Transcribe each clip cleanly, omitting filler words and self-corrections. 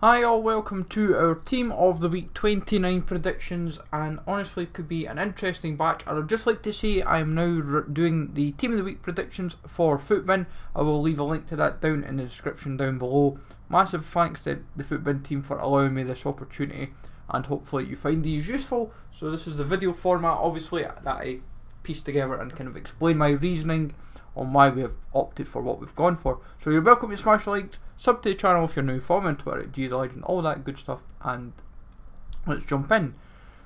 Hi all, welcome to our Team of the Week 29 predictions, and honestly it could be an interesting batch. I would just like to say I am now doing the Team of the Week predictions for Footbin. I will leave a link to that down in the description down below. Massive thanks to the Footbin team for allowing me this opportunity, and hopefully you find these useful. So this is the video format obviously that I pieced together and kind of explain my reasoning on why we have opted for what we've gone for. So you're welcome to smash the likes, sub to the channel if you're new, follow me on Twitter at GZLegend, all that good stuff, and let's jump in.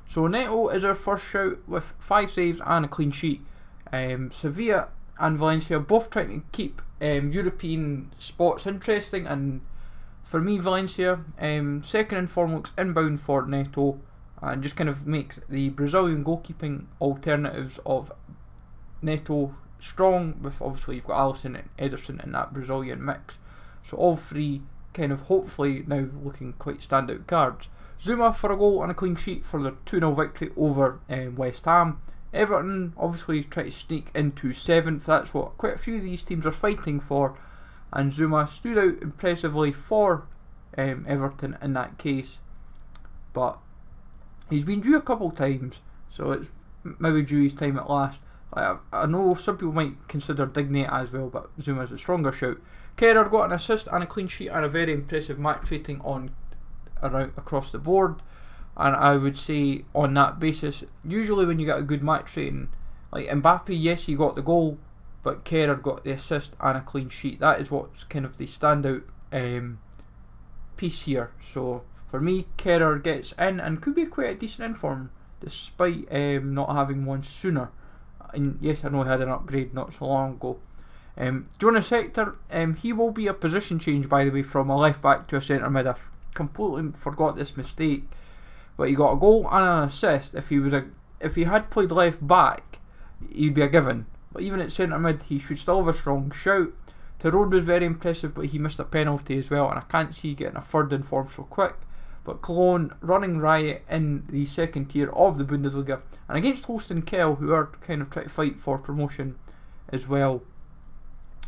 So Neto is our first shout with 5 saves and a clean sheet. Sevilla and Valencia both trying to keep European spots interesting, and for me Valencia, second in form, looks inbound for Neto, and just kind of makes the Brazilian goalkeeping alternatives of Neto strong, with obviously you've got Alisson and Ederson in that Brazilian mix. So all three kind of hopefully now looking quite standout cards. Zuma for a goal and a clean sheet for the 2-0 victory over West Ham. Everton obviously try to sneak into 7th, that's what quite a few of these teams are fighting for, and Zuma stood out impressively for Everton in that case. But he's been due a couple times, so it's maybe due his time at last. I know some people might consider Digne as well, but Zuma's a stronger shout. Kerr got an assist and a clean sheet and a very impressive match rating on across the board, and I would say on that basis, usually when you get a good match rating, like Mbappe, yes he got the goal, but Kerr got the assist and a clean sheet. That is what's kind of the standout piece here. So for me, Kerr gets in and could be quite a decent inform despite not having one sooner. And yes, I know he had an upgrade not so long ago. Jonas Hector, he will be a position change, by the way, from a left back to a centre mid. I completely forgot this mistake, but he got a goal and an assist. If he had played left back, he'd be a given. But even at centre mid, he should still have a strong shout. Terode was very impressive, but he missed a penalty as well, and I can't see getting a third in form so quick. But Cologne running riot in the second tier of the Bundesliga, and against Holstein Kiel, who are kind of trying to fight for promotion as well.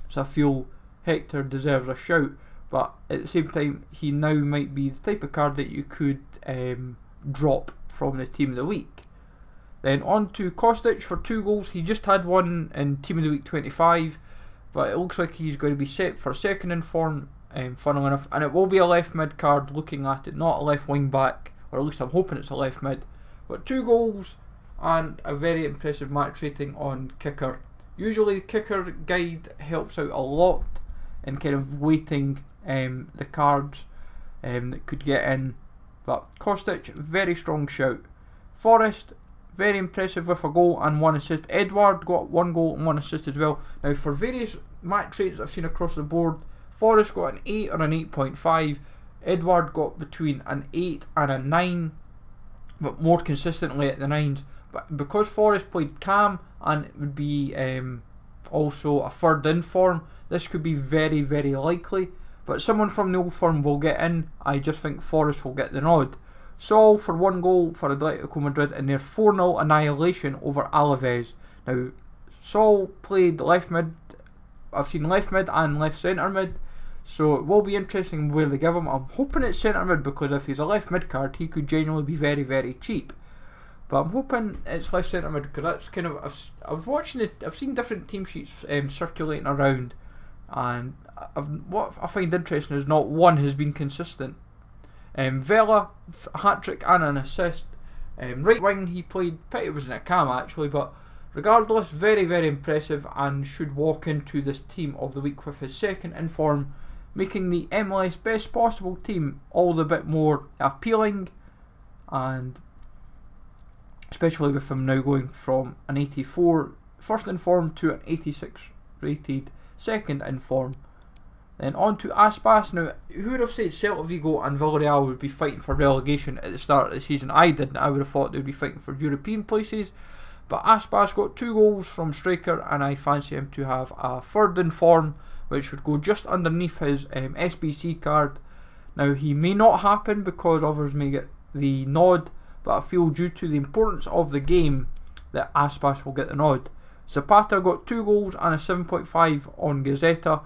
So I feel Hector deserves a shout, but at the same time he now might be the type of card that you could drop from the Team of the Week. Then on to Kostic for 2 goals. He just had one in Team of the Week 25, but it looks like he's going to be set for second in form. Funnily enough, and it will be a left mid card looking at it, not a left wing back, or at least I'm hoping it's a left mid. But 2 goals and a very impressive match rating on kicker. Usually the kicker guide helps out a lot in kind of weighting the cards that could get in, but Kostic, very strong shout. Forest, very impressive with a goal and 1 assist. Edward got 1 goal and 1 assist as well. Now for various match rates I've seen across the board, Forrest got an 8 or an 8.5, Edward got between an 8 and a 9, but more consistently at the 9s. But because Forrest played cam and it would be also a third in form, this could be very, very likely. But someone from the old firm will get in. I just think Forrest will get the nod. Saul for 1 goal for Atletico Madrid in their 4-0 annihilation over Alaves. Now, Saul played left mid. I've seen left mid and left centre mid, so it will be interesting where they give him. I'm hoping it's centre mid, because if he's a left mid card he could genuinely be very, very cheap. But I'm hoping it's left centre mid, because that's kind of, I was watching it, I've seen different team sheets circulating around, and what I find interesting is not one has been consistent. Vela, hat-trick and an assist. Right wing he played, it was in a cam actually, but regardless, very, very impressive, and should walk into this Team of the Week with his second in form, making the MLS best possible team all the bit more appealing, and especially with him now going from an 84 first in form to an 86 rated second in form. Then on to Aspas. Now, who would have said Celta Vigo and Villarreal would be fighting for relegation at the start of the season? I didn't. I would have thought they would be fighting for European places. But Aspas got 2 goals from striker, and I fancy him to have a third in form, which would go just underneath his SBC card. Now, he may not happen because others may get the nod, but I feel due to the importance of the game that Aspas will get the nod. Zapata got 2 goals and a 7.5 on Gazzetta.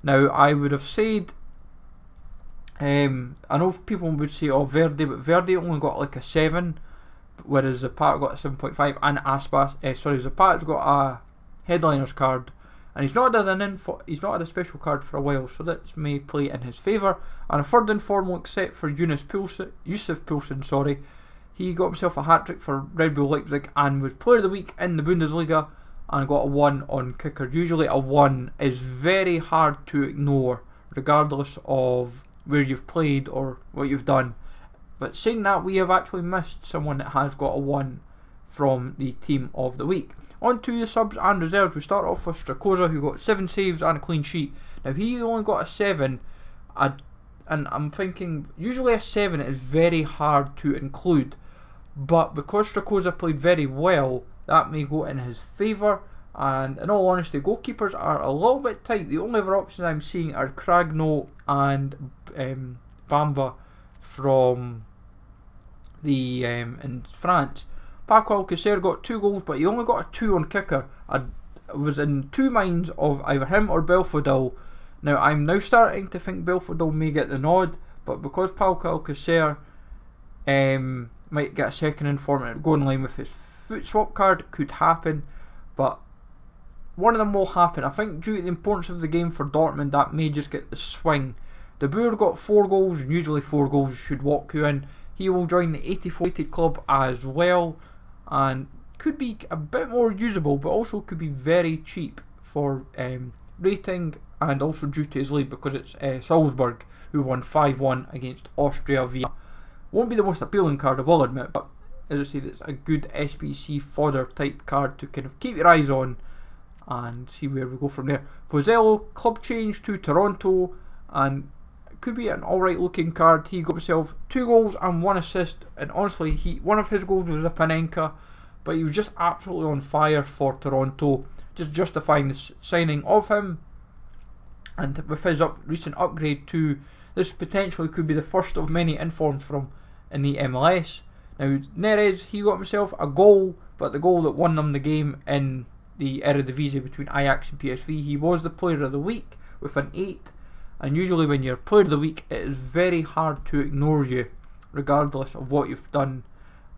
Now, I would have said I know people would say, oh, Verdi, but Verdi only got like a 7, whereas Zapata got a 7.5, and Aspas, Zapata's got a headliners card, and he's not had a special card for a while, so that may play in his favour. And a third informal except for Yusuf Poulsen, he got himself a hat-trick for Red Bull Leipzig and was player of the week in the Bundesliga and got a 1 on kicker. Usually a 1 is very hard to ignore, regardless of where you've played or what you've done. But saying that, we have actually missed someone that has got a 1 from the team of the week. On to the subs and reserves. We start off with Strakoza, who got 7 saves and a clean sheet. Now he only got a 7, and I'm thinking usually a 7 is very hard to include, but because Strakoza played very well, that may go in his favour. And in all honesty, goalkeepers are a little bit tight. The only other options I'm seeing are Cragno and Bamba from the in France. Paco Alcacer got 2 goals, but he only got a 2 on kicker. I was in 2 minds of either him or Belfodil. Now I'm now starting to think Belfodil may get the nod, but because Paco Alcacer might get a second inform and go in line with his foot swap card, could happen, but one of them will happen. I think due to the importance of the game for Dortmund, that may just get the swing. De Boer got 4 goals, and usually 4 goals should walk you in. He will join the 84 rated club as well, and could be a bit more usable, but also could be very cheap for rating, and also due to his league, because it's Salzburg who won 5-1 against Austria Vienna. Won't be the most appealing card, I will admit, but as I said, it's a good SBC fodder type card to kind of keep your eyes on and see where we go from there. Pozzello, club change to Toronto, and could be an alright looking card. He got himself 2 goals and 1 assist, and honestly, one of his goals was a Panenka, but he was just absolutely on fire for Toronto, just justifying the signing of him. And with his recent upgrade to this, potentially could be the first of many informs from in the MLS. Now Neres, he got himself a goal, but the goal that won them the game in the Eredivisie between Ajax and PSV. He was the player of the week with an 8, and usually when you're player of the week, it is very hard to ignore you regardless of what you've done,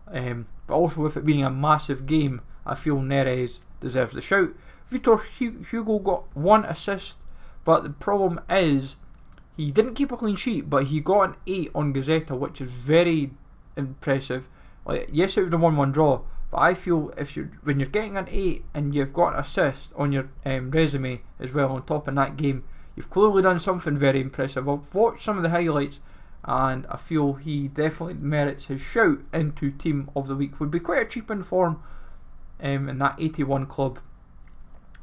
but also with it being a massive game, I feel Neres deserves the shout. Vitor Hugo got 1 assist, but the problem is he didn't keep a clean sheet, but he got an 8 on Gazzetta, which is very impressive. Like, yes, it was a 1-1 draw, but I feel when you're getting an 8 and you've got an assist on your resume as well on top in that game, you've clearly done something very impressive. I've watched some of the highlights, and I feel he definitely merits his shout into team of the week. Would be quite a cheap inform in that 81 club,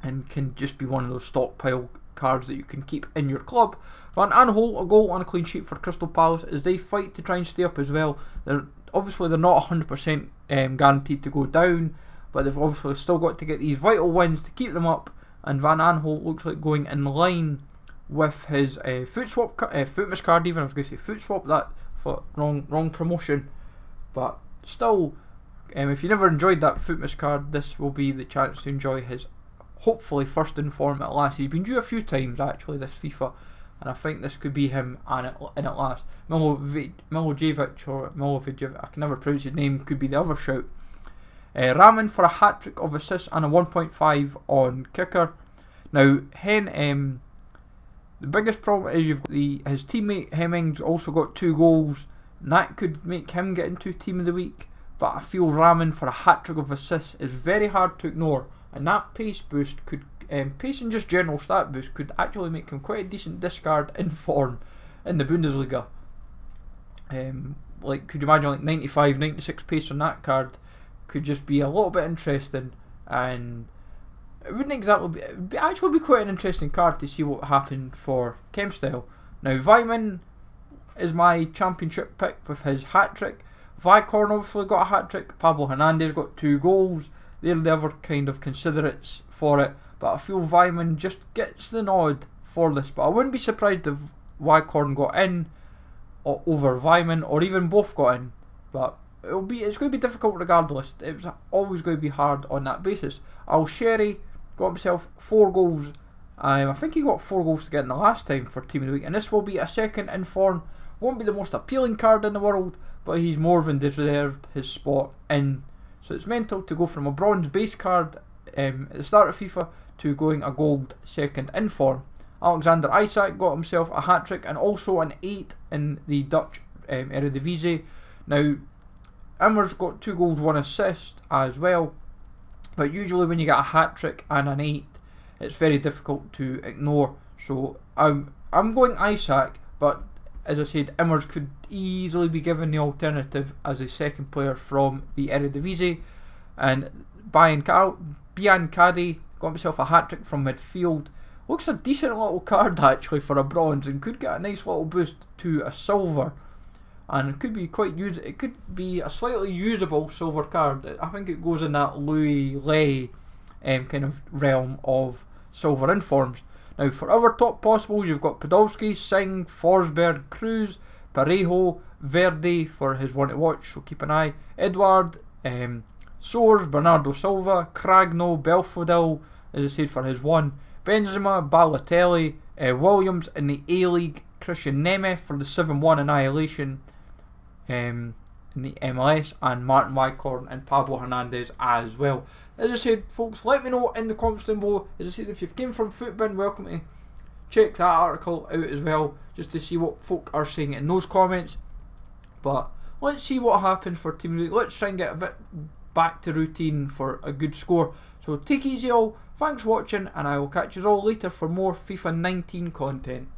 and can just be one of those stockpile cards that you can keep in your club. Van Aanholt, a goal and a clean sheet for Crystal Palace as they fight to try and stay up as well. They're not 100% guaranteed to go down, but they've obviously still got to get these vital wins to keep them up, and Van Aanholt looks like going in line with his Footmas card. Even I was going to say foot swap, that for wrong promotion, but still, if you never enjoyed that Footmas card, this will be the chance to enjoy his hopefully first inform at last. He's been due a few times actually this FIFA, and I think this could be him in at last. Milojevic, I can never pronounce his name, could be the other shout. Raman for a hat-trick of assists and a 1.5 on kicker. Now the biggest problem is you've got his teammate Hemmings also got 2 goals, and that could make him get into team of the week, but I feel Raman for a hat-trick of assists is very hard to ignore, and that pace boost could, pace and just general stat boost, could actually make him quite a decent discard in form in the Bundesliga. Like, could you imagine like 95, 96 pace on that card could just be a little bit interesting, and it wouldn't exactly be, it would actually be quite an interesting card to see what happened for Kempstyle. Now Weimann is my championship pick with his hat-trick. Vicorn obviously got a hat-trick, Pablo Hernandez got 2 goals, they're the other kind of considerates for it, but I feel Weimann just gets the nod for this, but I wouldn't be surprised if Vicorn got in or over Weimann, or even both got in, but it's going to be difficult regardless. It's always going to be hard on that basis. Al-Sheri got himself 4 goals. I think he got 4 goals to get in the last time for team of the week, and this will be a second inform Won't be the most appealing card in the world, but he's more than deserved his spot in. So it's mental to go from a bronze base card at the start of FIFA to going a gold second in form. Alexander Isak got himself a hat-trick and also an 8 in the Dutch Eredivisie. Now, Immers got 2 goals, 1 assist as well, but usually when you get a hat-trick and an 8, it's very difficult to ignore. So I'm going Isak, but as I said, Immers could easily be given the alternative as a second player from the Eredivisie. And Biancadi got himself a hat-trick from midfield. Looks a decent little card actually for a bronze, and could get a nice little boost to a silver. And it could be it could be a slightly usable silver card. I think it goes in that Louis Lay kind of realm of silver informs. Now for our top possibles, you've got Podolski, Singh, Forsberg, Cruz, Parejo, Verdi for his one to watch, so keep an eye. Edward, Soares, Bernardo Silva, Cragno, Belfodil, as I said, for his one. Benzema, Balotelli, Williams in the A-League, Christian Nemeth for the 7-1 annihilation in the MLS, and Martin Wycorn and Pablo Hernandez as well. As I said, folks, let me know in the comments down below. As I said, if you've came from Footbin, welcome to check that article out as well, just to see what folk are saying in those comments. But let's see what happens for Team League. Let's try and get a bit back to routine for a good score. So take it easy all, thanks for watching, and I will catch you all later for more FIFA 19 content.